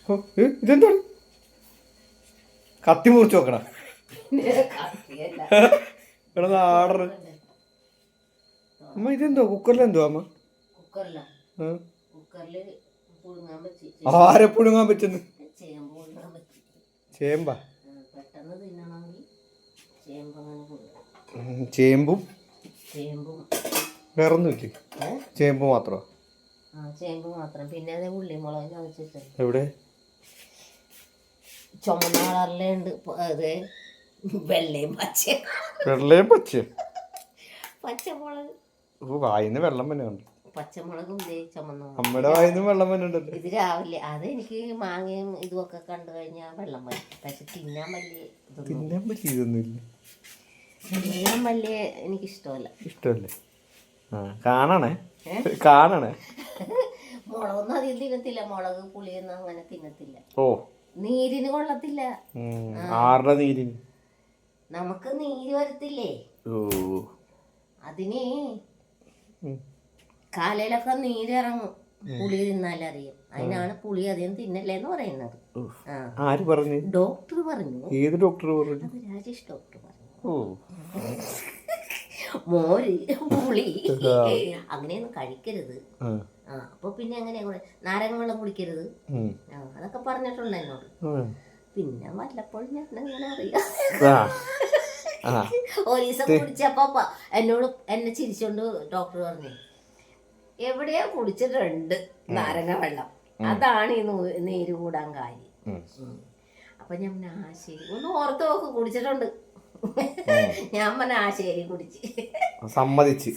ഇതെന്താണ് കത്തി മുറിച്ച് നോക്കണ ആർഡർ അമ്മ ഇതെന്തോ കുക്കറിലെന്തോ അമ്മ ആരെ പുഴുങ്ങാൻ പറ്റുന്നു ചേമ്പാ ചേമ്പും വേറൊന്നുമില്ലേ ചേമ്പ് മാത്രമോ ചേമ്പ് മാത്രം പിന്നെ അതേ ഉള്ളിമുളക് ചതച്ചിട്ട് എവിടെ ചുമന്ന കളറിലുണ്ട് അത് വെള്ളയും പച്ചയും പച്ചമുളക് വായിന്ന് വെള്ളം തന്നെ ഉണ്ട് പച്ചമുളകും ചുമന്ന അമ്മയുടെ വായിന്ന് വെള്ളം തന്നെ ഉണ്ടല്ലോ ഇത് രാവിലെ അത് എനിക്ക് മാങ്ങയും ഇതുമൊക്കെ കണ്ടു കഴിഞ്ഞാൽ വെള്ളം വരും പക്ഷെ തിന്നാൻ വലിയ ഇതൊന്നുമില്ല തിന്നാൻ വലിയ എനിക്കിഷ്ടമല്ല ഇഷ്ടമല്ലേ കാണണേ മുളകൊന്നും അധികം തിന്നത്തില്ല മുളക് പുളിയൊന്നും അങ്ങനെ തിന്നത്തില്ല ഓ നീരിന് കൊള്ളത്തില്ല ആരുടെ നീരിന് നമുക്ക് നീര് വരത്തില്ലേ അതിന് കാലയിലൊക്കെ നീരിറങ്ങും പുളി തിന്നാലറിയും അതിനാണ് പുളി അധികം തിന്നല്ലേന്ന് പറയുന്നത് ആര് പറഞ്ഞു ഡോക്ടർ പറഞ്ഞു ഏത് ഡോക്ടർ പറഞ്ഞു അത് രാജേഷ് ഡോക്ടർ പറഞ്ഞു മോര് പുളി അങ്ങനെയൊന്നും കഴിക്കരുത് അപ്പൊ പിന്നെ അങ്ങനെ നാരങ്ങ വെള്ളം കുടിക്കരുത് അതൊക്കെ പറഞ്ഞിട്ടുണ്ട് എന്നോട് പിന്നെ വല്ലപ്പോഴും ഞാൻ അങ്ങനെ അറിയാം ഒരു ദിവസം കുടിച്ചപ്പോ എന്നോട് എന്നെ ചിരിച്ചോണ്ട് ഡോക്ടർ പറഞ്ഞു എവിടെയോ കുടിച്ചിട്ടുണ്ട് നാരങ്ങ വെള്ളം അതാണ് ഈ നീര് കൂടാൻ കാര്യം അപ്പൊ ഞാൻ ശരി ഒന്ന് ഓർത്ത് നോക്ക് കുടിച്ചിട്ടുണ്ട് ഞാൻ പറഞ്ഞ ശരി കുടിച്ച് സമ്മതിച്ച്